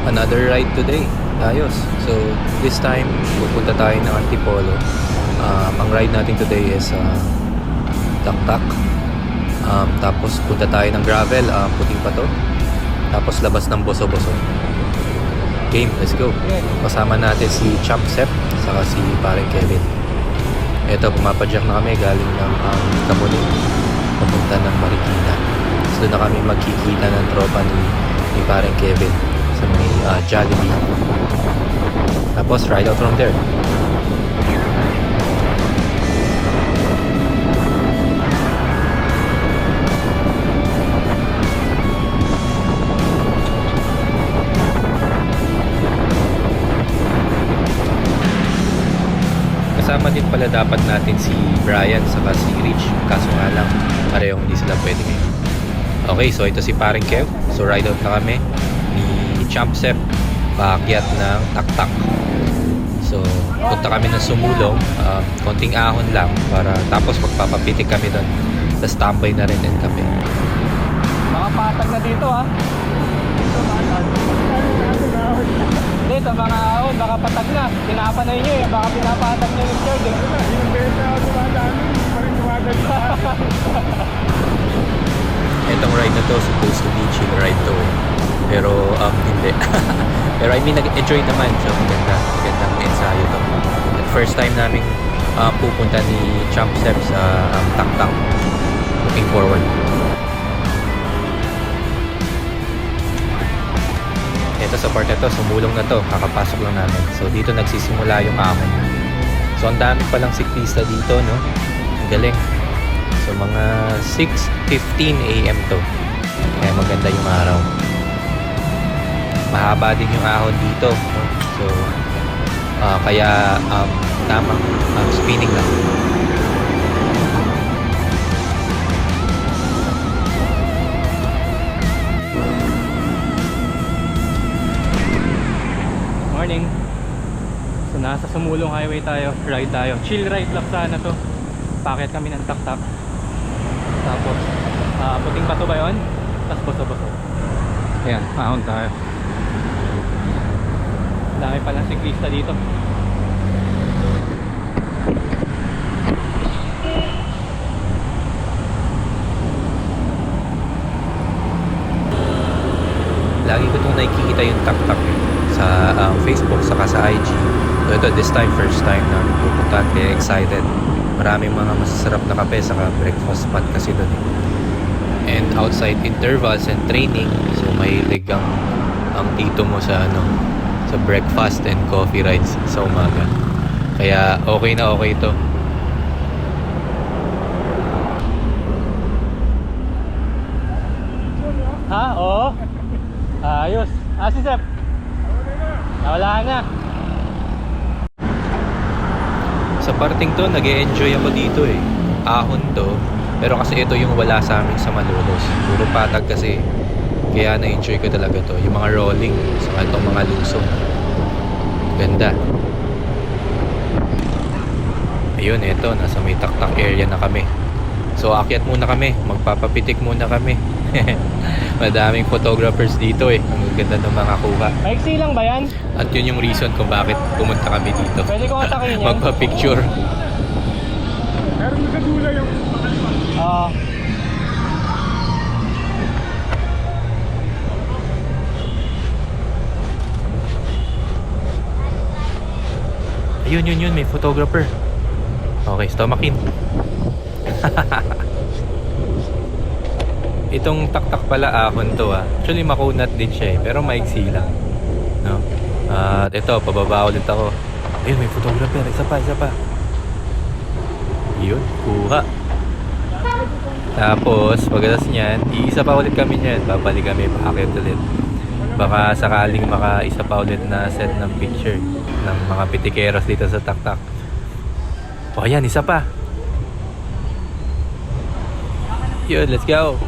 Another ride today. Ayos. So, this time, pupunta tayo ng Antipolo. Ang ride natin today is Taktak. Tapos, punta tayo ng gravel, Puting Pato. Tapos, labas ng Boso-Boso. Game, let's go. Kasama natin si Champ Sep, saka si Paring Kevin. Ito, pumapadyak na kami galing ng Kamuning, papunta ng Marikina. So, doon na kami magkikita ng tropa ni Paring Kevin sa may Jollibee. Tapos ride out from there. Kasama din pala dapat natin si Brian saka si Rich, kaso nga lang parehong hindi sila pwede ngayon. Okay, so ito si Paring Kev. So ride out na kami ni Champ Sep paakyat ng Taktak. So punta kami ng Sumulong, konting ahon lang para tapos magpapapitik kami doon. Tapos tambay na rin din kami. Mga patag na dito ha. Dito mga ahon, baka patag na. Pinapanay nyo eh, baka pinapatag nyo yung Richard eh. Yung beta ako dumadami, parang dumadag pa. Itong ride na to supposed to be chill ride to eh. Pero hindi. Pero I mean nag-enjoy naman. So magandang ensayo to. At first time namin pupunta ni Champ Sep sa Taktak. Looking forward. Ito sa part na to, sumulong na to. Kakapasok lang namin. So dito nagsisimula yung ahon. So ang dami palang siklista dito, no? Ang galing. So mga 6:15 AM to. Kaya maganda yung araw. Mahaba din yung ahon dito, no? So kaya tamang spinning lang. Morning. So nasa Sumulong Highway tayo, ride tayo. Chill ride lang sana to. Paket kami ng Taktak. Tapos Puting Pato ba yun? Tapos Boso-Boso. Ayan, ahon tayo. Dami palang siklista dito. Lagi ko itong nakikita yung Taktak sa Facebook saka sa IG. So ito, this time, first time na pupunta. Kaya excited. Maraming mga masasarap na kape saka breakfast spot kasi doon eh. And outside intervals and training, so mahilig ang tito mo sa sa breakfast and coffee rides sa umaga. Kaya okay na okay ito. Ha? Oo. Ayos. Si Sep. Nawala na. Sa parting to, nag-e-enjoy ako dito eh. Ahon to. Pero kasi ito yung wala sa amin sa Malolos. Puro patag kasi. Kaya na-enjoy ko talaga to. Yung mga rolling. Saka itong mga lusong. Ganda. Ayun, ito. Nasa may Taktak area na kami. So, akyat muna kami. Magpapapitik muna kami. Madaming photographers dito eh. Ang ganda ng mga kuha. Maiksi lang ba yan? At yun yung reason kung bakit pumunta kami dito. Pwede ko atakin yan? Magpa-picture. Meron na sa dula yung Oo. Yun, may photographer. Okay, stomakin. Itong Taktak pala ahon to ah. Actually makunat din siya eh, pero maiksi lang. No? At ito, pababa ulit ako. Ayun, may photographer. Isa pa. Yun, kuha. Tapos, pagkatas niyan, iisa pa ulit kami niyan. Babalik kami, paakit ulit. Baka sakaling makaisa pa ulit na set ng picture ng mga pitikeros dito sa Taktak. O yan, isa pa. Yun, let's go.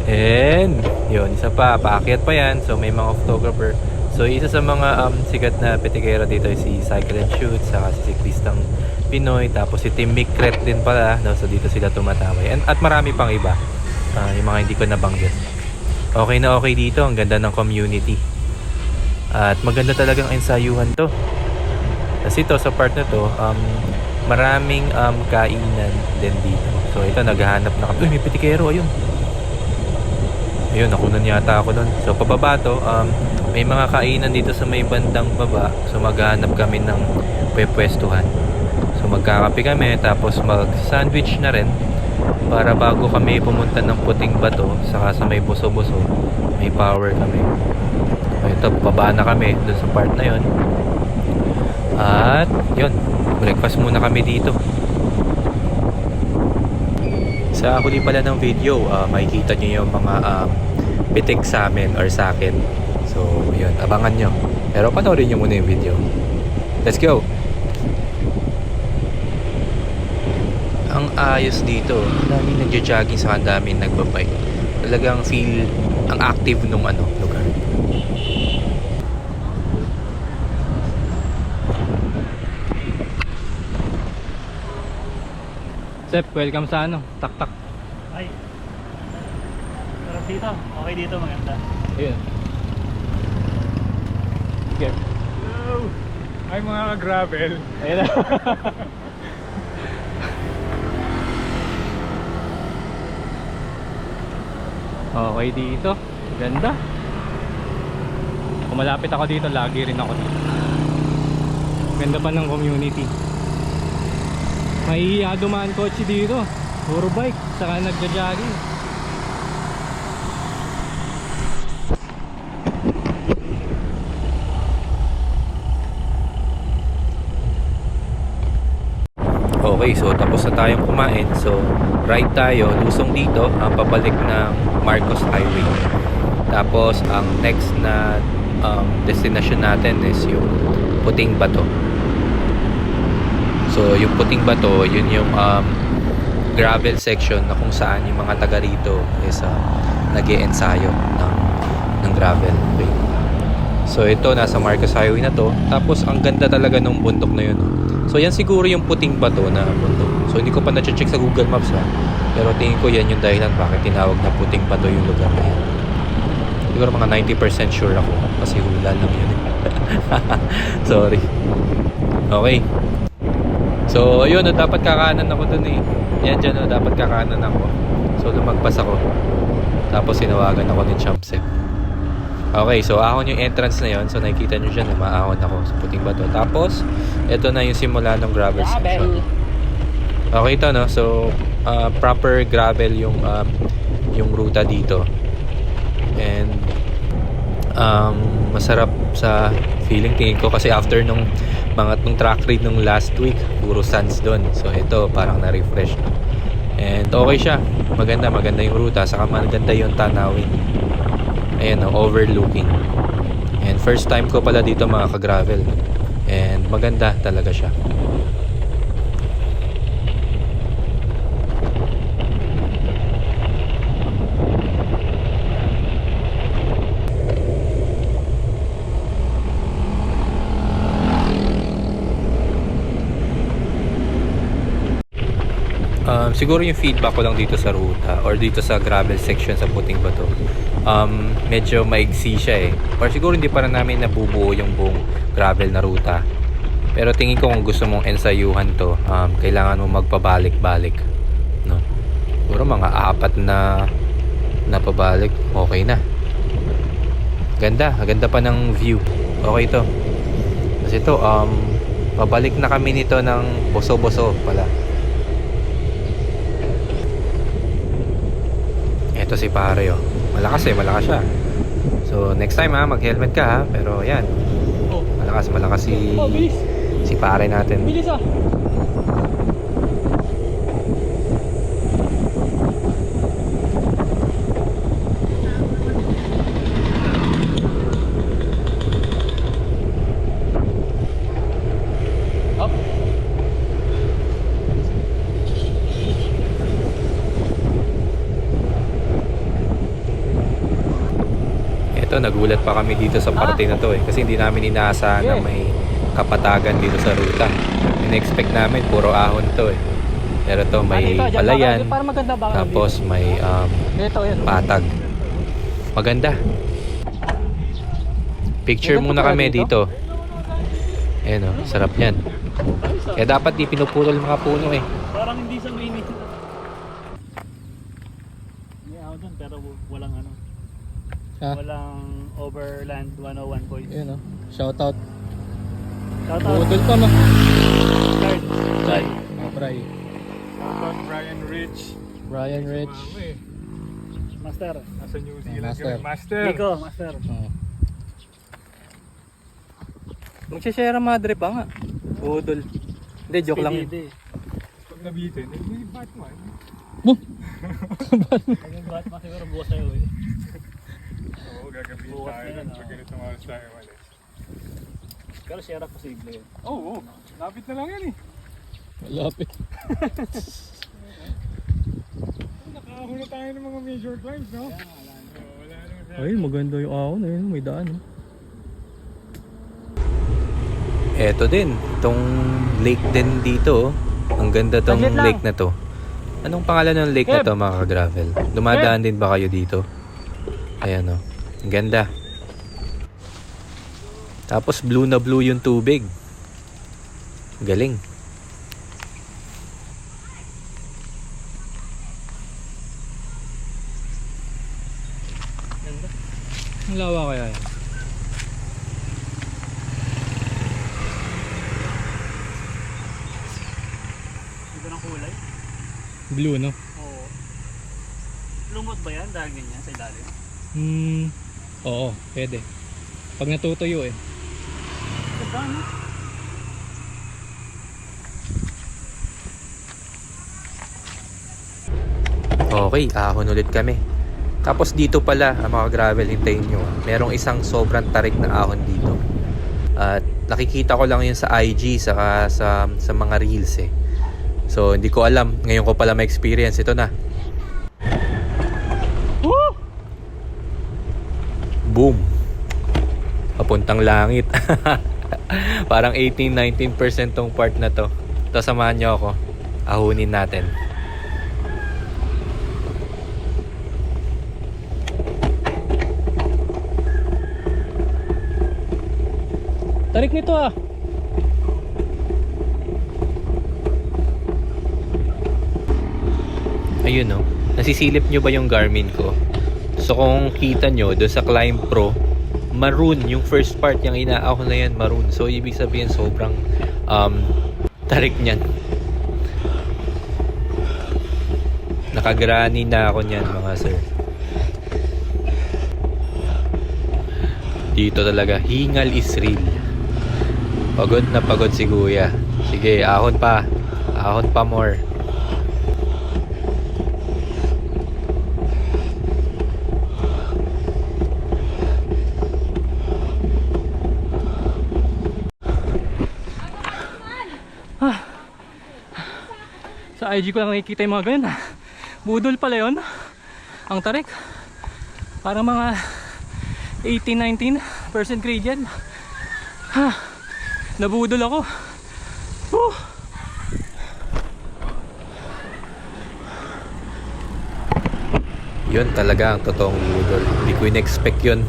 And yun, isa pa, paakyat pa yan. So may mga photographer. So isa sa mga sikat na pitikero dito ay si Cycle and Shoot, saka si siklistang Pinoy, tapos si Team Mikret din pala, no? So dito sila tumataway. At marami pang iba, yung mga hindi ko nabanggit. Okay na okay dito, ang ganda ng community. At maganda talagang ensayuhan to. Kasi ito, sa part na to, maraming kainan din dito. So ito, naghahanap na kami. Uy, may pitikero, ayun. Ayun, nakunan yata ako nun. So pababa to, may mga kainan dito sa may bandang baba. So maghahanap kami ng pwestuhan. So magkakape kami, tapos mag-sandwich na rin. Para bago kami pumunta ng Puting Bato, saka sa may Boso-Boso, may power kami. So ito, pababa na kami dun sa part na yon. At yun, breakfast muna kami dito. Sa huli pala ng video, makikita nyo yung mga pitik sa amin or sa akin. So yun, abangan nyo. Pero panoorin nyo muna yung video. Let's go! Ang ayos dito, ang daming nagja-jogging, saka ang daming nagbabike. Talagang feel ang active nung lugar. Sep, welcome sa taktak. Ay. Sarap dito. Okay dito, maganda. Ayun. Okay. Hello! Ay, mga ka-gravel. Ayun na. Okay dito. Ganda. Kung malapit ako dito, lagi rin ako dito. Ganda pa ng community. Mahihiya dumaan kotse dito. Puro bike, saka nagja-jogging. Okay, so tapos na tayong kumain. So, ride tayo, lusong dito, pabalik ng Marcos Highway. Tapos, ang next na destination natin is yung Puting Bato. So, yung Puting Bato, yun yung gravel section na kung saan yung mga taga rito is nag-i-ensayo ng gravel. Okay. So, ito, nasa Marcos Highway na to. Tapos, ang ganda talaga ng bundok na yun. So yan siguro yung Puting Bato na bundok. So hindi ko pa na-check sa Google Maps pero tingin ko yan yung dahilan bakit tinawag na Puting Bato yung lugar na yan. Siguro mga 90% sure ako kasi hula lang yun. Sorry. Okay. So yun, dapat kakanan ako dun eh. Yan dyan, dapat kakanan ako. So lumagpas ako. Tapos sinawagan ako ni Champsep. Okay, so ahon yung entrance na yon. So nakikita nyo dyan na maahon ako sa Puting Bato. Tapos, ito na yung simula ng gravel section. Okay ito, no? So, proper gravel yung ruta dito. And, masarap sa feeling, tingin ko. Kasi after nung track ride nung last week, puro sands doon. So, ito, parang na-refresh. And, okay siya. Maganda yung ruta. Saka maganda yung tanawin. Ayan, overlooking. And first time ko pala dito mga ka-gravel. And maganda talaga siya. Siguro yung feedback ko lang dito sa ruta or dito sa gravel section sa Puting Bato, medyo maigsi siya eh. Or siguro hindi pa rin namin nabubuo yung buong gravel na ruta. Pero tingin ko kung gusto mong ensayuhan to, kailangan mo magpabalik-balik, no? Siguro mga 4 na pabalik, okay na. Ganda pa ng view. Okay to. Kasi to, pabalik na kami nito ng Boso-Boso pala. Ito si pare oh. Malakas siya. So next time mag-helmet ka ha. Pero yan. Malakas si pare natin. Bilis ah. Ito, nagulat pa kami dito sa parte na to eh. Kasi hindi namin inaasahan na may kapatagan dito sa ruta. In-expect namin, puro ahon to eh. Pero to, may palayan. Tapos may patag. Maganda. Picture May ganito muna pala kami dito? dito. Ayan o, sarap yan. Kaya dapat di pinuputol mga puno eh. Parang hindi sa main. May ako dun pero walang ano. Ha? Walang Overland 101 boys. Yun o. Shoutout. Shoutout. Budol pa ma. Card. Bray. Bray. Shoutout Brian Rich. Brian Rich. Mama eh. Master. Nasa New Zealand Master. kami. Master. Nico, master. Oh. Magsishare ang madre pa nga. Budol. Hindi, joke lang yun. Hindi. Pag nabitin, may Batman. Ang Batman siguro bukas sa'yo eh. Oo, gagabihin Bukas tayo na yan, nun. Pag ah. ganitong oras tayo malis. Pero share up posible yun. Oo, lapit na lang yan eh. Malapit. Nakahuli tayo ng mga major climbs, no? Oo, wala naman. Ay, maganda yung ahon. Ayun, may daan. Oh. Eto din, itong lake din dito. Ang ganda tong Budget lang. lake na to. Anong pangalan ng lake na to mga ka-gravel? Dumadaan din ba kayo dito? Ayan o. Ang ganda. Tapos blue na blue yung tubig. Galing. Ang lawa kaya yan. Ito ng kulay. Blue, no? Oo. Lumot ba yan dahil ganyan sa ilalim? Oo, pwede. Pag natutuyo eh. Ganda no? Okay, ahon ulit kami. Tapos dito pala, ang mga gravel, hintayin nyo. Merong isang sobrang tarik na ahon dito. At nakikita ko lang yun sa IG, sa mga reels eh. So, hindi ko alam. Ngayon ko pala ma-experience. Ito na. Woo! Boom! Papuntang langit. Parang 18-19% tong part na to. Ito, samahan nyo ako. Ahunin natin. Tarik nito ah. Ayun no. Nasisilip nyo ba yung Garmin ko? So kung kita nyo doon sa Climb Pro, maroon yung first part, yung inaahon na yan maroon. So ibig sabihin sobrang tarik niyan. Nakagrani na ako niyan mga sir. Dito talaga, hingal is real. Pagod na pagod si Kuya. Sige, ahon pa. Ahon pa more. Sa IG ko lang nakikita yung mga ganyan. Budol pala yun. Ang tarik. Parang mga 18-19% grade yan. Nabudol ako. Woo! Yun talaga ang totoong budol. Hindi ko in-expect yun.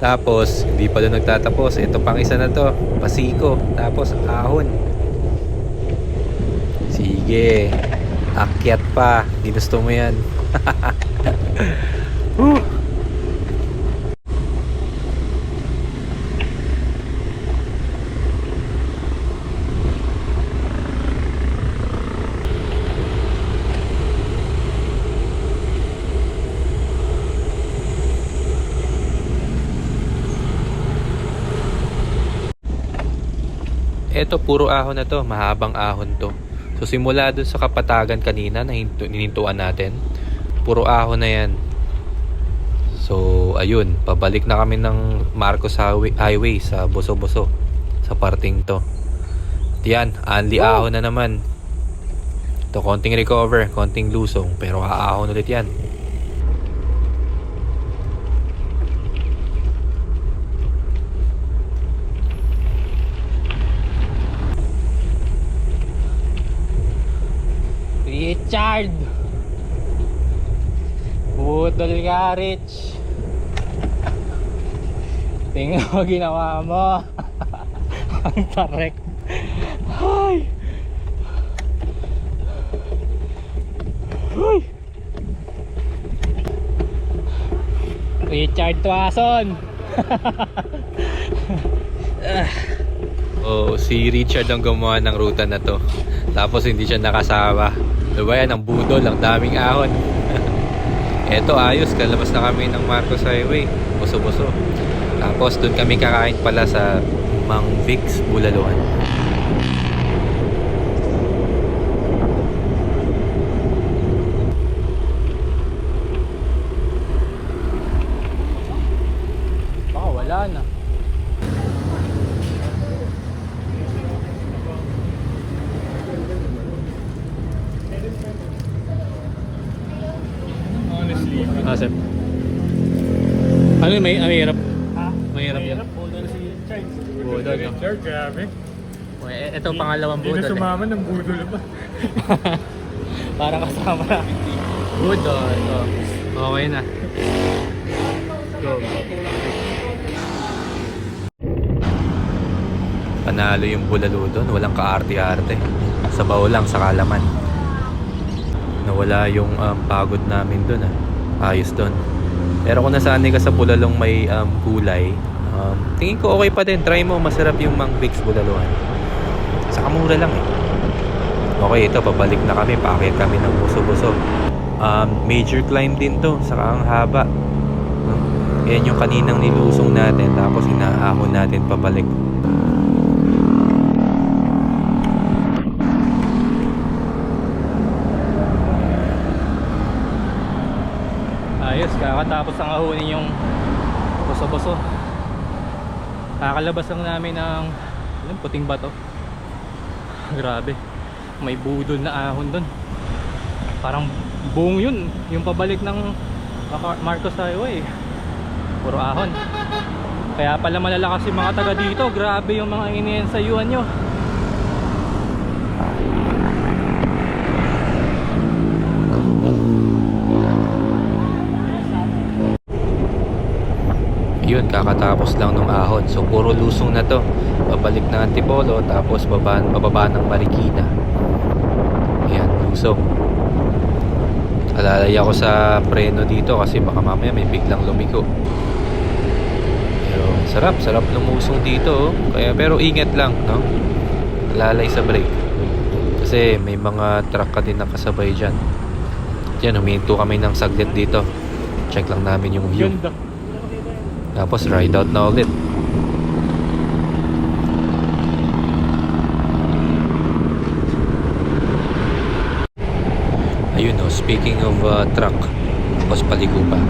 Tapos, hindi pa doon nagtatapos. Ito pang isa na to. Pasiko. Tapos, ahon. Sige. Akyat pa. Ginusto mo yan. Woo! Ito puro ahon na to, mahabang ahon to. So simula dun sa kapatagan kanina na ninintuan natin, puro ahon na yan. So ayun, pabalik na kami ng Marcos Highway sa Boso-Boso, sa parting to. At yan, only ahon na naman. Ito, konting recover, konting lusong, pero aahon ulit yan. Richard! Budol ka, Rich! Tingnan mo ginawa mo. Ang tarek. Ay. Uy. Richard Tuason. Oh, si Richard ang gumawa ng ruta na to. Tapos hindi siya nakasama. Diba yan, ang budol, ang daming ahon. Eto, ayos, kalabas na kami ng Marcos Highway. Buso-buso. Tapos doon kami kakain pala sa Mang Vic's Bulaluan. Baka wala na. Honestly. Sir. Ano yun, may hirap? Ha? Mahirap yan. Mahirap. Hold on si Charles. Budol, no? Richard, grabe. Ito pangalawang Hindi na budol. sumama ng budol pa. Para kasama na. Budol. Oh. Okay na. Go. Panalo yung bulalo doon, walang kaarte-arte. Sabaw lang sa kalaman. Nawala yung pagod namin doon Ayos doon. Pero kung nasanay ka sa bulalong may gulay, tingin ko okay pa din. Try mo, masarap yung Mang Vic's Bulaluan. Saka mura lang Okay, ito, pabalik na kami. Paakyat kami ng buso-buso. Major climb din to, saka ang haba. Yan yung kaninang nilusong natin, tapos inaahon natin pabalik. Ayos, kakatapos ang ahunin yung buso-buso. Kakalabas lang namin ng puting bato. Grabe, may budol na ahon dun. Parang buong yun, yung pabalik ng Marcos Highway. Puro ahon. Kaya pala malalakas yung mga taga dito. Grabe yung mga iniensayuan nyo. Yun, kakatapos lang nung ahon. So puro lusong na to. Babalik na Antipolo, tapos bababa ng Marikina. Yan, lusong. Alalay ako sa preno dito kasi baka mamaya may biglang lumiko. Pero sarap lumusong dito. Kaya, pero ingat lang, no? Alalay sa brake. Kasi may mga truck ka din nakasabay dyan. Yan, huminto kami ng saglit dito. Check lang namin yung view. Ganda. Tapos ride out na ulit. Ayun speaking of truck, tapos paligo pa.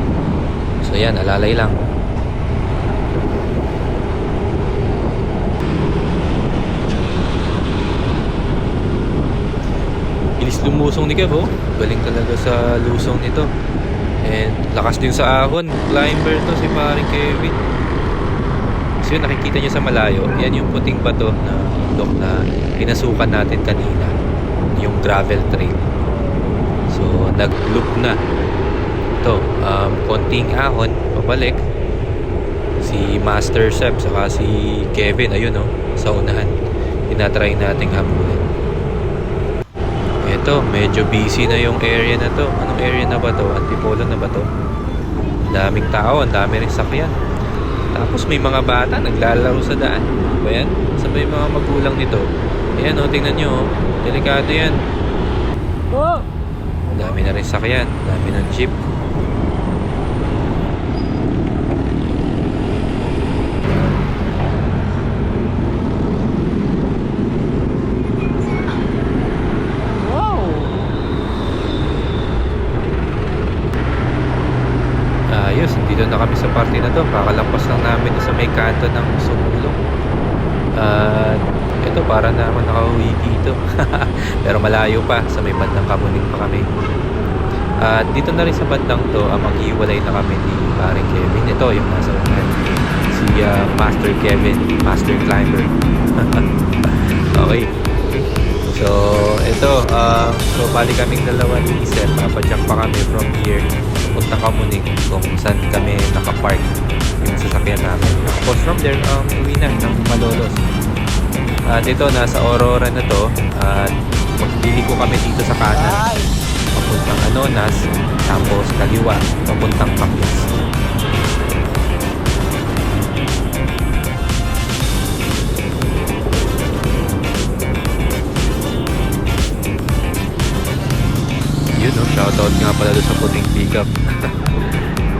So yan, alalay lang. Bilis lumusong ni Kev, galing talaga sa lusong nito. And lakas din sa ahon. Climber to si paring Kevin. So yun, nakikita nyo sa malayo, yan yung puting bato na bundok na pinasukan natin kanina, yung gravel trail. So nag-loop na ito, konting ahon pabalik. Si Master Seb saka si Kevin, ayun sa unahan, tinatry nating habulin. Ito, medyo busy na yung area na to. Anong area na ba to? Antipolo na ba to? Daming tao, ang dami rin sakyan. Tapos may mga bata naglalaro sa daan. Ba yan? Sa may mga magulang nito. Ayan tingnan nyo delikado yan. Oh! Ang dami na rin sakyan. Ang dami ng jeep. Ayos, dito na kami sa party na to. Kakalampas lang namin sa may kanto ng Sumulong. Ito, para naman nakauwi dito. Pero malayo pa, sa may bandang Kamuning pa kami. Dito na rin sa bandang to, maghiwalay na kami ni paring Kevin. Ito, yung nasa unahan, si Master Kevin, Master Climber. Okay. So, ito, so bali kaming dalawa ni Sir. Papadyak pa kami from here punta Kamuning kung saan kami nakapark yung sasakyan namin. Tapos from there, uwi na ng Malolos. At ito, nasa Aurora na to. At magliliko kami dito sa kanan. Papuntang Anonas. Tapos kaliwa, papuntang Paklas. Yun, no? Shoutout nga pala doon sa puting pickup.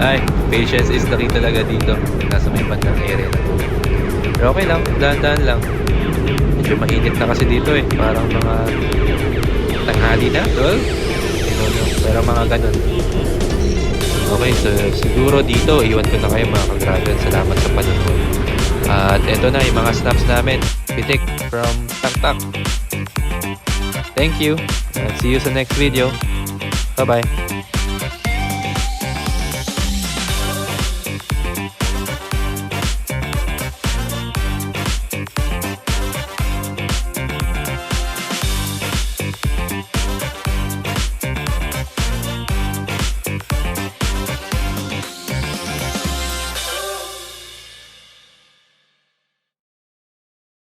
Ay, patience is the key talaga dito. Nasa may bandang area na to. Pero okay lang, dahan-dahan lang. Medyo mainit na kasi dito eh. Parang mga tanghali na, tol. Pero mga ganun. Okay, so siguro dito, iwan ko na kayo mga kagraduate. Salamat sa panonood. At eto na yung mga snaps namin. Pitik from Tak. Thank you. And see you sa next video. Bye-bye.